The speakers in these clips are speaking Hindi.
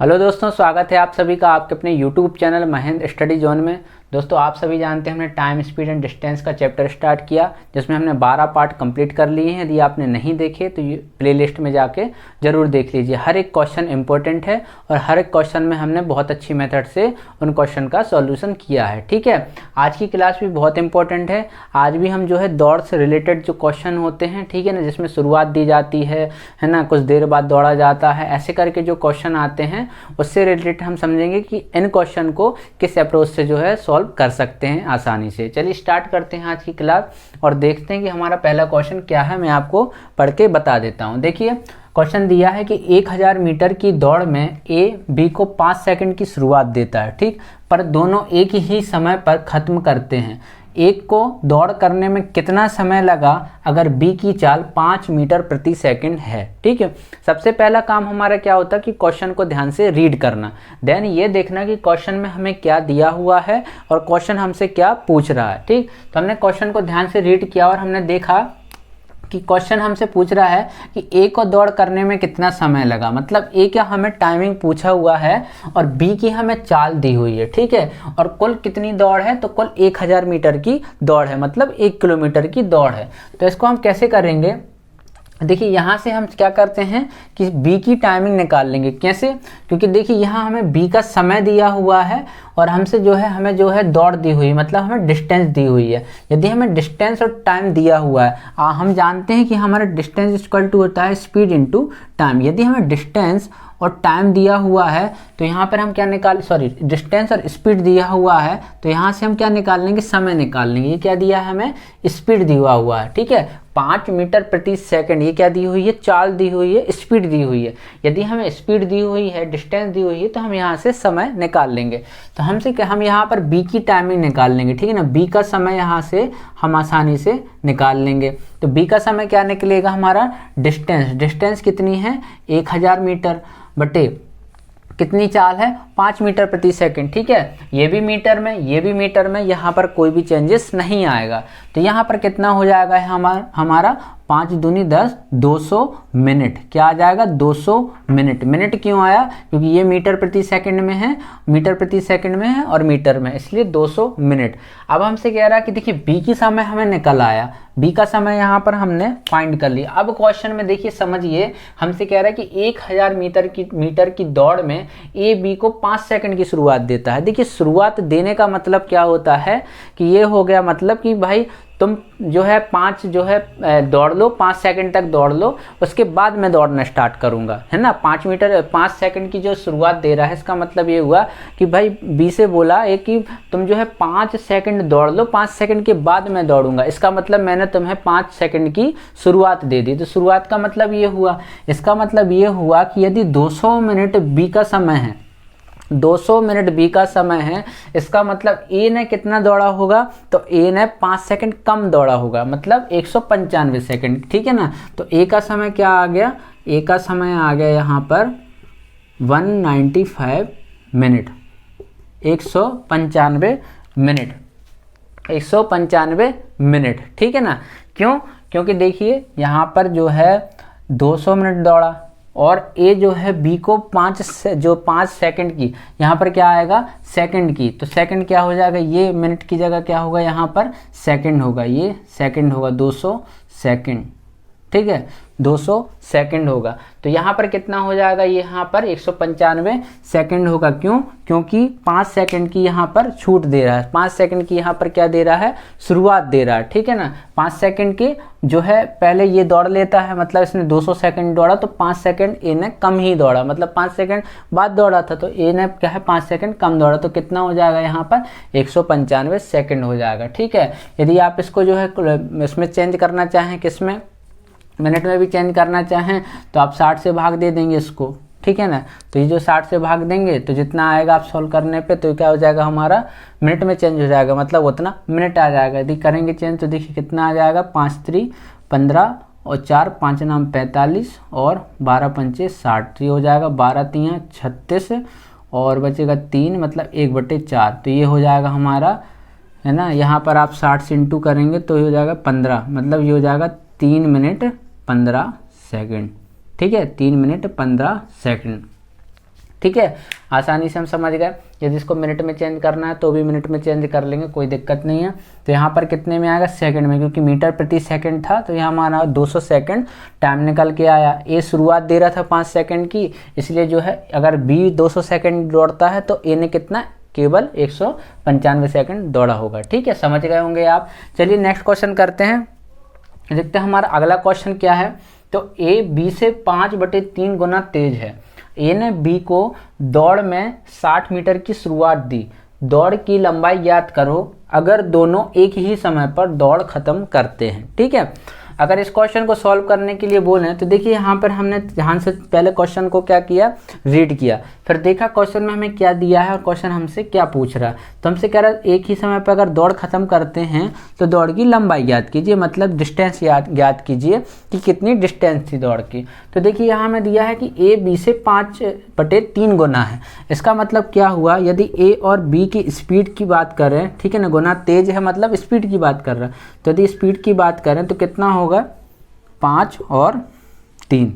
हेलो दोस्तों, स्वागत है आप सभी का आपके अपने YouTube channel Mahendra study zone में। दोस्तों, आप सभी जानते हैं हमने टाइम स्पीड एंड डिस्टेंस का चैप्टर स्टार्ट किया, जिसमें हमने 12 पार्ट कंप्लीट कर लिए हैं। यदि आपने नहीं देखे तो ये प्लेलिस्ट में जाके ज़रूर देख लीजिए। हर एक क्वेश्चन इंपॉर्टेंट है और हर एक क्वेश्चन में हमने बहुत अच्छी मेथड से उन क्वेश्चन का सॉल्यूशन किया है। ठीक है, आज की क्लास भी बहुत इंपॉर्टेंट है। आज भी हम जो है दौड़ से रिलेटेड जो क्वेश्चन होते हैं, ठीक है ना, जिसमें शुरुआत दी जाती है ना, कुछ देर बाद दौड़ा जाता है, ऐसे करके जो क्वेश्चन आते हैं उससे रिलेटेड हम समझेंगे कि इन क्वेश्चन को किस अप्रोच से जो है सॉल्व कर सकते हैं आसानी से। चलिए स्टार्ट करते हैं आज की क्लास और देखते हैं कि हमारा पहला क्वेश्चन क्या है। मैं आपको पढ़ के बता देता हूं। देखिए, क्वेश्चन दिया है कि 1000 मीटर की दौड़ में ए बी को 5 सेकंड की शुरुआत देता है, ठीक, पर दोनों एक ही समय पर खत्म करते हैं। एक को दौड़ करने में कितना समय लगा अगर बी की चाल 5 मीटर प्रति सेकंड है। ठीक है, सबसे पहला काम हमारा क्या होता है कि क्वेश्चन को ध्यान से रीड करना, देन ये देखना कि क्वेश्चन में हमें क्या दिया हुआ है और क्वेश्चन हमसे क्या पूछ रहा है। ठीक, तो हमने क्वेश्चन को ध्यान से रीड किया और हमने देखा कि क्वेश्चन हमसे पूछ रहा है कि ए को दौड़ करने में कितना समय लगा, मतलब ए क्या हमें टाइमिंग पूछा हुआ है और बी की हमें चाल दी हुई है। ठीक है, और कुल कितनी दौड़ है, तो कुल 1000 मीटर की दौड़ है, मतलब 1 किलोमीटर की दौड़ है। तो इसको हम कैसे करेंगे, देखिए यहाँ से हम क्या करते हैं कि बी की टाइमिंग निकाल लेंगे। कैसे, क्योंकि देखिए यहाँ हमें बी का समय दिया हुआ है और हमसे जो है हमें जो है दौड़ दी हुई, मतलब हमें डिस्टेंस दी हुई है। यदि हमें डिस्टेंस और टाइम दिया हुआ है, हम जानते हैं कि हमारा डिस्टेंस इक्वल टू होता है स्पीड इनटू टाइम। यदि हमें डिस्टेंस और टाइम दिया हुआ है तो यहाँ पर हम क्या डिस्टेंस और स्पीड दिया हुआ है तो यहाँ से हम क्या निकाल लेंगे, समय निकाल लेंगे। ये क्या दिया है हमें, स्पीड दिया हुआ है। ठीक है, 5 मीटर प्रति सेकंड, ये क्या दी हुई है, चाल दी हुई है, स्पीड दी हुई है। यदि हमें स्पीड दी हुई है, डिस्टेंस दी हुई है, तो हम यहाँ से समय निकाल लेंगे। तो हम यहाँ पर बी की टाइमिंग निकाल लेंगे। ठीक है ना, बी का समय यहाँ से हम आसानी से निकाल लेंगे। तो बी का समय क्या निकलेगा हमारा, डिस्टेंस कितनी है, 1000 मीटर बटे कितनी चाल है, 5 मीटर प्रति सेकंड। ठीक है, ये भी मीटर में, ये भी मीटर में, यहाँ पर कोई भी चेंजेस नहीं आएगा। तो यहाँ पर कितना हो जाएगा हमारा 5 दूनी 10, 200 मिनट। क्या आ जाएगा, 200 मिनट। मिनट क्यों आया, क्योंकि ये मीटर प्रति सेकंड में है, मीटर प्रति सेकंड में है और मीटर में, इसलिए 200 मिनट। अब हमसे कह रहा है कि देखिए बी की समय हमें निकल आया, बी का समय यहाँ पर हमने फाइंड कर लिया। अब क्वेश्चन में देखिए समझिए, हमसे कह रहा है कि 1000 मीटर की दौड़ में ए बी को 5 सेकंड की शुरुआत देता है। देखिए शुरुआत देने का मतलब क्या होता है कि ये हो गया, मतलब कि भाई तुम जो है 5 दौड़ लो, 5 सेकंड तक दौड़ लो, उसके बाद मैं दौड़ना स्टार्ट करूंगा, है ना। 5 सेकंड की जो शुरुआत दे रहा है, इसका मतलब ये हुआ कि भाई बी से बोला है कि तुम जो है 5 सेकंड दौड़ लो, 5 सेकंड के बाद मैं दौड़ूंगा। इसका मतलब मैंने तुम्हें 5 सेकंड की शुरुआत दे दी। तो शुरुआत का मतलब ये हुआ, इसका मतलब ये हुआ कि यदि 200 मिनट बी का समय है, 200 मिनट बी का समय है, इसका मतलब ए ने कितना दौड़ा होगा, तो ए ने 5 सेकंड कम दौड़ा होगा, मतलब 195 सेकंड। ठीक है ना, तो ए का समय क्या आ गया, ए का समय आ गया यहाँ पर 195 मिनट, 195 मिनट, 195 मिनट। ठीक है ना, क्यों, क्योंकि देखिए यहाँ पर जो है 200 मिनट दौड़ा और ए जो है बी को 5 सेकंड की, यहाँ पर क्या आएगा, सेकंड की, तो सेकंड क्या हो जाएगा, ये मिनट की जगह क्या होगा, यहाँ पर सेकंड होगा, ये सेकंड होगा, 200 सेकंड। ठीक है, 200 सेकंड होगा। तो यहाँ पर कितना हो जाएगा, ये यहाँ पर 195 सेकंड होगा। क्यों, क्योंकि 5 सेकंड की यहाँ पर छूट दे रहा है, 5 सेकंड की यहाँ पर क्या दे रहा है, शुरुआत दे रहा है। ठीक है ना, 5 सेकंड की जो है पहले ये दौड़ लेता है, मतलब इसने 200 सेकंड दौड़ा तो 5 सेकंड ए ने कम ही दौड़ा, मतलब 5 सेकंड बाद दौड़ा था, तो ए ने क्या है 5 सेकंड कम दौड़ा, तो कितना हो जाएगा यहाँ पर 195 सेकंड हो जाएगा। ठीक है, यदि आप इसको जो है इसमें चेंज करना चाहें, किसमें, मिनट में भी चेंज करना चाहें, तो आप 60 से भाग दे देंगे इसको। ठीक है ना, तो ये जो 60 से भाग देंगे तो जितना आएगा आप सॉल्व करने पे, तो क्या हो जाएगा हमारा मिनट में चेंज हो जाएगा, मतलब उतना मिनट आ जाएगा। यदि करेंगे चेंज तो देखिए कितना आ जाएगा, 5 3 15 और 4 5 9 45 और 12 पंचे 60, तो ये हो जाएगा 12 3 36 और बचेगा 3, मतलब 1/4। तो ये हो जाएगा हमारा, है ना, यहाँ पर आप 60 से इंटू करेंगे तो ये हो जाएगा 15, मतलब ये हो जाएगा 3 मिनट 15 सेकंड। ठीक है, 3 मिनट 15 सेकंड। ठीक है, आसानी से हम समझ गए। यदि इसको मिनट में चेंज करना है तो भी मिनट में चेंज कर लेंगे, कोई दिक्कत नहीं है। तो यहाँ पर कितने में आएगा, सेकंड में, क्योंकि मीटर प्रति सेकंड था तो यहाँ हमारा 200 सेकंड टाइम निकल के आया। ए शुरुआत दे रहा था 5 सेकंड की, इसलिए जो है अगर बी 200 सेकंड दौड़ता है तो ए ने कितना, केवल 195 सेकंड दौड़ा होगा। ठीक है, समझ गए होंगे आप। चलिए नेक्स्ट क्वेश्चन करते हैं, देखते हैं हमारा अगला क्वेश्चन क्या है। तो ए बी से 5/3 गुना तेज है। ए ने बी को दौड़ में 60 मीटर की शुरुआत दी। दौड़ की लंबाई ज्ञात करो अगर दोनों एक ही समय पर दौड़ खत्म करते हैं। ठीक है, अगर इस क्वेश्चन को सॉल्व करने के लिए बोलें तो देखिए यहाँ पर हमने ध्यान से पहले क्वेश्चन को क्या किया, रीड किया, फिर देखा क्वेश्चन में हमें क्या दिया है और क्वेश्चन हमसे क्या पूछ रहा है। तो हमसे कह रहा है एक ही समय पर अगर दौड़ खत्म करते हैं तो दौड़ की लंबाई ज्ञात कीजिए, मतलब डिस्टेंस ज्ञात कीजिए कि कितनी डिस्टेंस थी दौड़ की। तो देखिए यहाँ हमें दिया है कि ए बी से 5/3 गुना है। इसका मतलब क्या हुआ, यदि ए और बी की स्पीड की बात करें, ठीक है ना, गुना तेज है मतलब स्पीड की बात कर रहा है, तो यदि स्पीड की बात करें तो कितना होगा, 5 और 3।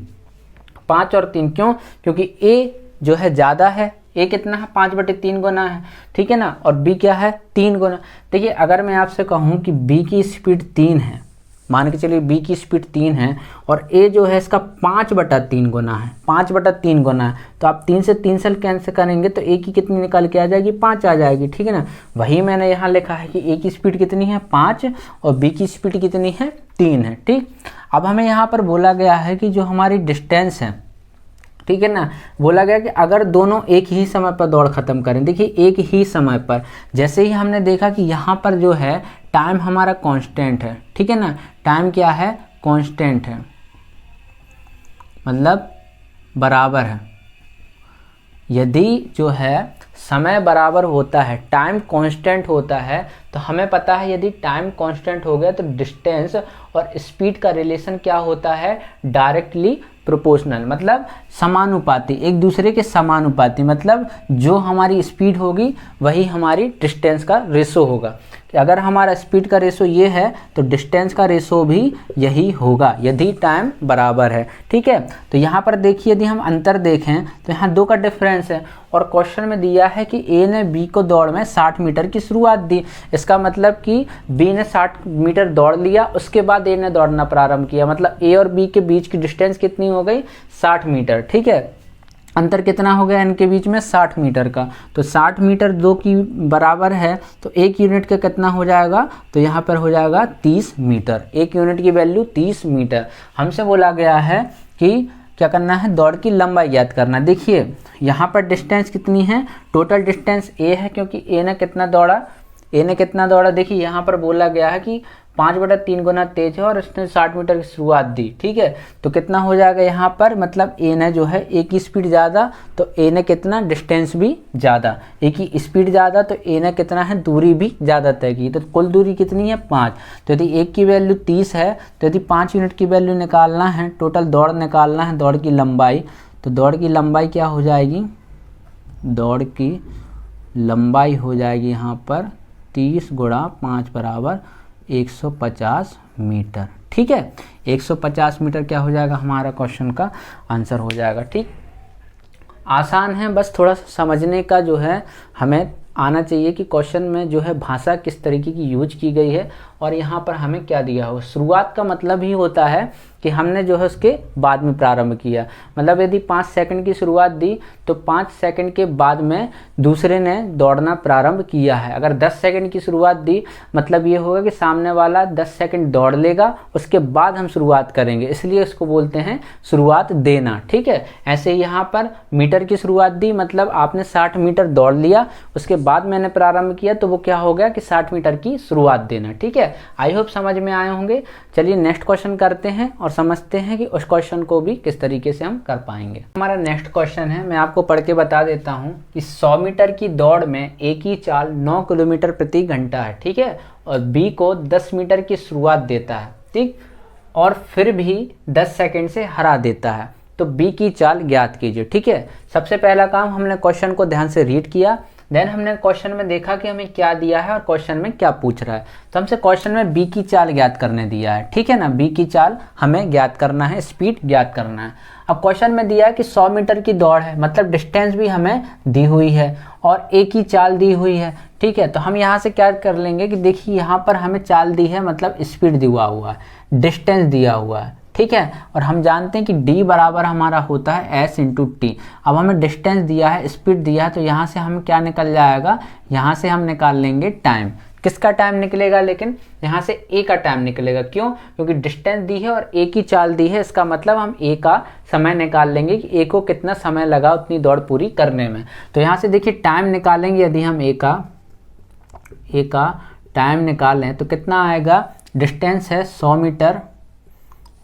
5 और 3 क्यों, क्योंकि ए जो है ज़्यादा है, ए कितना है, 5/3 गुना है, ठीक है ना, और बी क्या है, 3 गुना। देखिए अगर मैं आपसे कहूँ कि बी की स्पीड 3 है, मान के चलिए बी की स्पीड 3 है और ए जो है इसका 5/3 गुना है, 5/3 गुना है, तो आप 3 से 3 सेल कैंसिल करेंगे तो ए की कितनी निकल के आ जाएगी, 5 आ जाएगी। ठीक है ना, वही मैंने यहाँ लिखा है कि ए की स्पीड कितनी है, 5, और बी की स्पीड कितनी है, 3 है। ठीक, अब हमें यहाँ पर बोला गया है कि जो हमारी डिस्टेंस है, ठीक है ना, बोला गया कि अगर दोनों एक ही समय पर दौड़ खत्म करें। देखिए एक ही समय पर, जैसे ही हमने देखा कि यहाँ पर जो है टाइम हमारा कांस्टेंट है, ठीक है ना, टाइम क्या है, कांस्टेंट है, मतलब बराबर है। यदि जो है समय बराबर होता है, टाइम कांस्टेंट होता है, तो हमें पता है यदि टाइम कांस्टेंट हो गया तो डिस्टेंस और स्पीड का रिलेशन क्या होता है, डायरेक्टली प्रोपोर्शनल, मतलब समानुपाती, एक दूसरे के समानुपाती, मतलब जो हमारी स्पीड होगी वही हमारी डिस्टेंस का रेशो होगा। कि अगर हमारा स्पीड का रेशो ये है तो डिस्टेंस का रेशो भी यही होगा, यदि टाइम बराबर है। ठीक है, तो यहाँ पर देखिए यदि हम अंतर देखें तो यहाँ 2 का डिफरेंस है, और क्वेश्चन में दिया है कि ए ने बी को दौड़ में 60 मीटर की शुरुआत दी। इसका मतलब कि बी ने 60 मीटर दौड़ लिया, उसके बाद ए ने दौड़ना प्रारंभ किया, मतलब ए और बी के बीच की डिस्टेंस कितनी हो गई, 60 मीटर। ठीक है, अंतर कितना हो गया इनके बीच में, 60 मीटर का। तो 60 मीटर 2 की बराबर है, तो 1 यूनिट का कितना हो जाएगा, तो यहाँ पर हो जाएगा 30 मीटर। 1 यूनिट की वैल्यू 30 मीटर। हमसे बोला गया है कि क्या करना है, दौड़ की लंबाई ज्ञात करना। देखिए यहाँ पर डिस्टेंस कितनी है, टोटल डिस्टेंस ए है, क्योंकि ए ने कितना दौड़ा, देखिए यहाँ पर बोला गया है कि 5/3 गुना तेज है और इसने 60 मीटर की शुरुआत दी। ठीक है, तो कितना हो जाएगा यहाँ पर, मतलब ए ने जो है ए की स्पीड ज़्यादा, तो ए ने कितना, डिस्टेंस भी ज़्यादा, ए की स्पीड ज़्यादा तो ए ने कितना है, दूरी भी ज़्यादा तय की, तो कुल दूरी कितनी है, 5। तो यदि एक की वैल्यू 30 है तो यदि 5 यूनिट की वैल्यू निकालना है, टोटल दौड़ निकालना है, दौड़ की लंबाई, तो दौड़ की लंबाई क्या हो जाएगी, दौड़ की लंबाई हो जाएगी यहाँ पर 30 × 5 बराबर 150 मीटर। ठीक है, 150 मीटर क्या हो जाएगा, हमारा क्वेश्चन का आंसर हो जाएगा। ठीक, आसान है, बस थोड़ा सा समझने का जो है हमें आना चाहिए कि क्वेश्चन में जो है भाषा किस तरीके की यूज की गई है और यहाँ पर हमें क्या दिया हो। शुरुआत का मतलब ही होता है कि हमने जो है उसके बाद में प्रारंभ किया, मतलब यदि 5 सेकंड की शुरुआत दी तो 5 सेकंड के बाद में दूसरे ने दौड़ना प्रारंभ किया है। अगर 10 सेकंड की शुरुआत दी मतलब ये होगा कि सामने वाला 10 सेकंड दौड़ लेगा, उसके बाद हम शुरुआत करेंगे, इसलिए इसको बोलते हैं शुरुआत देना। ठीक है, ऐसे ही यहाँ पर मीटर की शुरुआत दी मतलब आपने 60 मीटर दौड़ लिया, उसके बाद मैंने प्रारंभ किया, तो वो क्या हो गया कि 60 मीटर की शुरुआत देना। ठीक है, आई होप समझ में आए होंगे। चलिए नेक्स्ट क्वेश्चन करते हैं और समझते हैं कि उस क्वेश्चन को भी किस तरीके से हम कर पाएंगे। हमारा नेक्स्ट क्वेश्चन है, मैं आपको पढ़ के बता देता हूं कि 100 मीटर की दौड़ में ए की चाल 9 किलोमीटर प्रति घंटा है। ठीक है, और बी को 10 मीटर की शुरुआत देता है, ठीक, और फिर भी 10 सेकंड से हरा देता है, तो बी की चाल ज्ञात कीजिए। ठीक है, सबसे पहला काम हमने क्वेश्चन को ध्यान से रीड किया, देन हमने क्वेश्चन में देखा कि हमें क्या दिया है और क्वेश्चन में क्या पूछ रहा है। तो हमसे क्वेश्चन में बी की चाल ज्ञात करने दिया है, ठीक है ना, बी की चाल हमें ज्ञात करना है, स्पीड ज्ञात करना है। अब क्वेश्चन में दिया है कि 100 मीटर की दौड़ है, मतलब डिस्टेंस भी हमें दी हुई है और ए की चाल दी हुई है, ठीक है। तो हम यहाँ से क्या कर लेंगे कि देखिए यहाँ पर हमें चाल दी है, मतलब स्पीड दिया हुआ है, डिस्टेंस दिया हुआ है, ठीक है। और हम जानते हैं कि d बराबर हमारा होता है s इंटू टी। अब हमें डिस्टेंस दिया है, स्पीड दिया है, तो यहाँ से हम क्या निकल जाएगा, यहाँ से हम निकाल लेंगे टाइम। किसका टाइम निकलेगा, लेकिन यहाँ से ए का टाइम निकलेगा। क्यों? क्योंकि डिस्टेंस दी है और ए की चाल दी है, इसका मतलब हम ए का समय निकाल लेंगे कि ए को कितना समय लगा उतनी दौड़ पूरी करने में। तो यहाँ से देखिए टाइम निकालेंगे, यदि हम ए का टाइम निकालें तो कितना आएगा, डिस्टेंस है 100 मीटर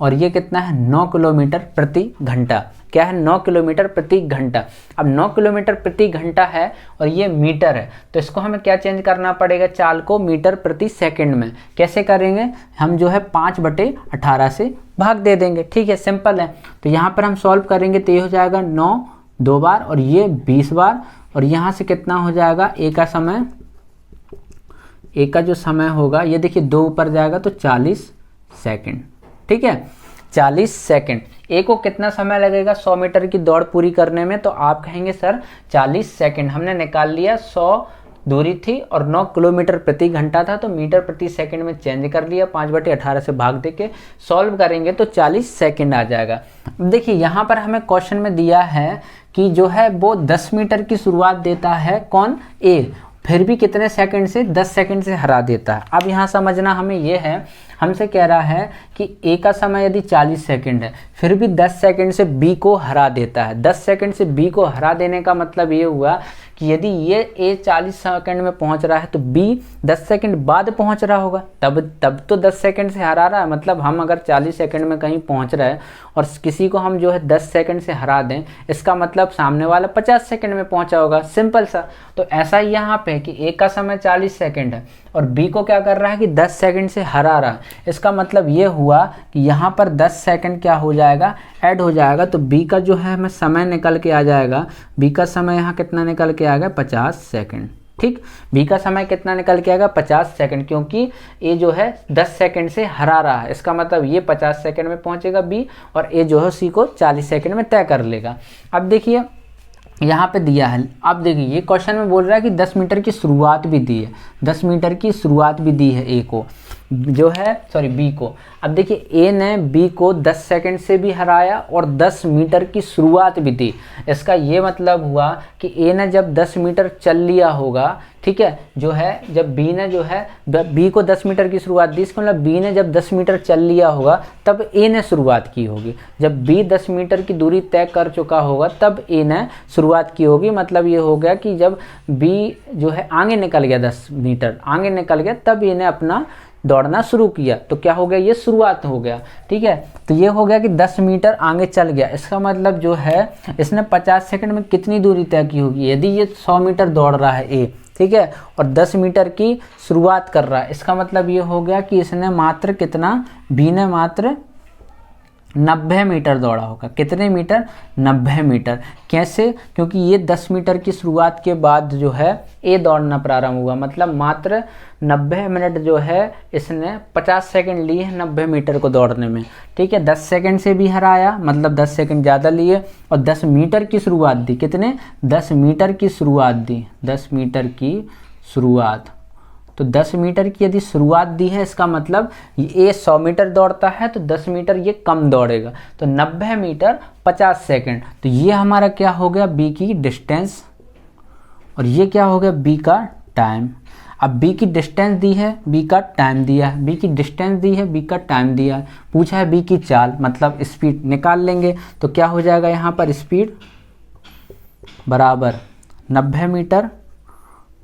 और ये कितना है 9 किलोमीटर प्रति घंटा। क्या है, 9 किलोमीटर प्रति घंटा। अब 9 किलोमीटर प्रति घंटा है और ये मीटर है, तो इसको हमें क्या चेंज करना पड़ेगा, चाल को मीटर प्रति सेकंड में। कैसे करेंगे, हम जो है 5/18 से भाग दे देंगे, ठीक है, सिंपल है। तो यहाँ पर हम सॉल्व करेंगे तो ये हो जाएगा 9 2 बार और ये 20 बार, और यहाँ से कितना हो जाएगा, ए का जो समय होगा, ये देखिए 2 ऊपर जाएगा तो 40 सेकंड, ठीक है, 40 सेकंड। ए को कितना समय लगेगा 100 मीटर की दौड़ पूरी करने में, तो आप कहेंगे सर 40 सेकंड। हमने निकाल लिया, 100 दूरी थी और 9 किलोमीटर प्रति घंटा था, तो मीटर प्रति सेकंड में चेंज कर लिया, 5/18 से भाग दे के सॉल्व करेंगे तो 40 सेकंड आ जाएगा। देखिए यहाँ पर हमें क्वेश्चन में दिया है कि जो है वो 10 मीटर की शुरुआत देता है, कौन, ए, फिर भी कितने सेकंड से, 10 सेकंड से हरा देता है। अब यहाँ समझना हमें ये है, हमसे कह रहा है कि ए का समय यदि 40 सेकंड है, फिर भी 10 सेकंड से बी को हरा देता है। 10 सेकंड से बी को हरा देने का मतलब ये हुआ कि यदि ये ए 40 सेकंड में पहुंच रहा है तो बी 10 सेकंड बाद पहुंच रहा होगा, तब तो 10 सेकंड से हरा रहा है। मतलब हम अगर 40 सेकंड में कहीं पहुंच रहे हैं और किसी को हम जो है 10 सेकंड से हरा दें, इसका मतलब सामने वाला 50 सेकंड में पहुंचा होगा, सिंपल सा। तो ऐसा ही यहाँ पे कि ए का समय 40 सेकंड है और बी को क्या कर रहा है कि 10 सेकंड से हरा रहा है। इसका मतलब ये हुआ कि यहाँ पर 10 सेकंड क्या हो जाएगा, ऐड हो जाएगा। तो बी का जो है हमें समय निकल के आ जाएगा, बी का समय यहाँ कितना निकल के आएगा, 50 सेकंड, ठीक। बी का समय कितना निकल के आएगा, 50 सेकंड, क्योंकि ए जो है 10 सेकंड से हरा रहा है। इसका मतलब ये 50 सेकंड में पहुंचेगा बी, और ए जो है सी को 40 सेकंड में तय कर लेगा। अब देखिए यहाँ पे दिया है, अब देखिए ये क्वेश्चन में बोल रहा है कि 10 मीटर की शुरुआत भी दी है, 10 मीटर की शुरुआत भी दी है ए को, जो है सॉरी बी को। अब देखिए ए ने बी को 10 सेकंड से भी हराया और 10 मीटर की शुरुआत भी दी। इसका ये मतलब हुआ कि ए ने जब 10 मीटर चल लिया होगा, ठीक है, जो है जब बी ने जो है बी को 10 मीटर की शुरुआत दी, इसका मतलब बी ने जब 10 मीटर चल लिया होगा तब ए ने शुरुआत की होगी। जब बी 10 मीटर की दूरी तय कर चुका होगा तब ए ने शुरुआत की होगी। मतलब ये हो गया कि जब बी जो है आगे निकल गया, 10 मीटर आगे निकल गया, तब ए ने अपना दौड़ना शुरू किया। तो क्या हो गया, ये शुरुआत हो गया, ठीक है। तो ये हो गया कि 10 मीटर आगे चल गया। इसका मतलब जो है इसने 50 सेकंड में कितनी दूरी तय की होगी। यदि ये 100 मीटर दौड़ रहा है ए, ठीक है, और 10 मीटर की शुरुआत कर रहा है, इसका मतलब ये हो गया कि इसने मात्र कितना, बी ने मात्र 90 मीटर दौड़ा होगा। कितने मीटर, 90 मीटर। कैसे, क्योंकि ये 10 मीटर की शुरुआत के बाद जो है ए दौड़ना प्रारंभ हुआ, मतलब मात्र 90 मिनट जो है इसने 50 सेकंड लिए हैं 90 मीटर को दौड़ने में, ठीक है। 10 सेकंड से भी हराया, मतलब 10 सेकंड ज़्यादा लिए, और 10 मीटर की शुरुआत दी। कितने, 10 मीटर की शुरुआत दी, 10 मीटर की शुरुआत। तो 10 मीटर की यदि शुरुआत दी है, इसका मतलब ये 100 मीटर दौड़ता है तो 10 मीटर ये कम दौड़ेगा, तो 90 मीटर 50 सेकंड। तो ये हमारा क्या हो गया, बी की डिस्टेंस, और ये क्या हो गया, बी का टाइम। अब बी की डिस्टेंस दी है, बी का टाइम दिया है, बी की डिस्टेंस दी है, बी का टाइम दिया है, पूछा है बी की चाल मतलब स्पीड। निकाल लेंगे तो क्या हो जाएगा, यहाँ पर स्पीड बराबर 90 मीटर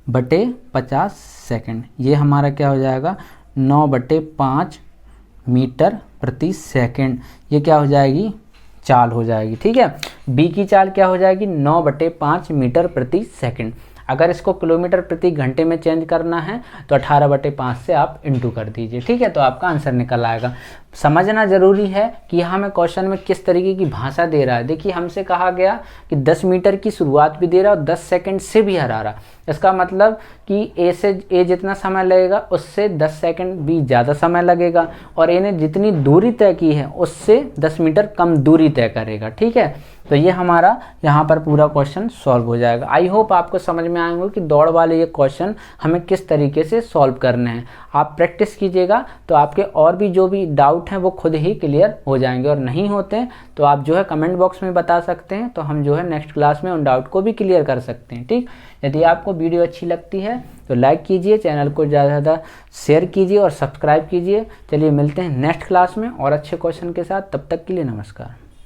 बटे 50 सेकंड। ये हमारा क्या हो जाएगा, 9/5 मीटर प्रति सेकंड। ये क्या हो जाएगी, चाल हो जाएगी, ठीक है। बी की चाल क्या हो जाएगी, 9/5 मीटर प्रति सेकंड। अगर इसको किलोमीटर प्रति घंटे में चेंज करना है तो 18/5 से आप इंटू कर दीजिए, ठीक है, तो आपका आंसर निकल आएगा। समझना ज़रूरी है कि हमें क्वेश्चन में किस तरीके की भाषा दे रहा है। देखिए हमसे कहा गया कि 10 मीटर की शुरुआत भी दे रहा है और 10 सेकंड से भी हरा रहा। इसका मतलब कि ए से ए जितना समय लगेगा उससे 10 सेकंड भी ज़्यादा समय लगेगा, और ए ने जितनी दूरी तय की है उससे 10 मीटर कम दूरी तय करेगा। ठीक है, तो ये हमारा यहाँ पर पूरा क्वेश्चन सॉल्व हो जाएगा। आई होप आपको समझ में आएंगे कि दौड़ वाले ये क्वेश्चन हमें किस तरीके से सॉल्व करने हैं। आप प्रैक्टिस कीजिएगा तो आपके और भी जो भी डाउट हैं वो खुद ही क्लियर हो जाएंगे, और नहीं होते हैं तो आप जो है कमेंट बॉक्स में बता सकते हैं, तो हम जो है नेक्स्ट क्लास में उन डाउट को भी क्लियर कर सकते हैं। ठीक, यदि आपको वीडियो अच्छी लगती है तो लाइक कीजिए, चैनल को ज़्यादा से ज़्यादा शेयर कीजिए और सब्सक्राइब कीजिए। चलिए मिलते हैं नेक्स्ट क्लास में और अच्छे क्वेश्चन के साथ, तब तक के लिए नमस्कार।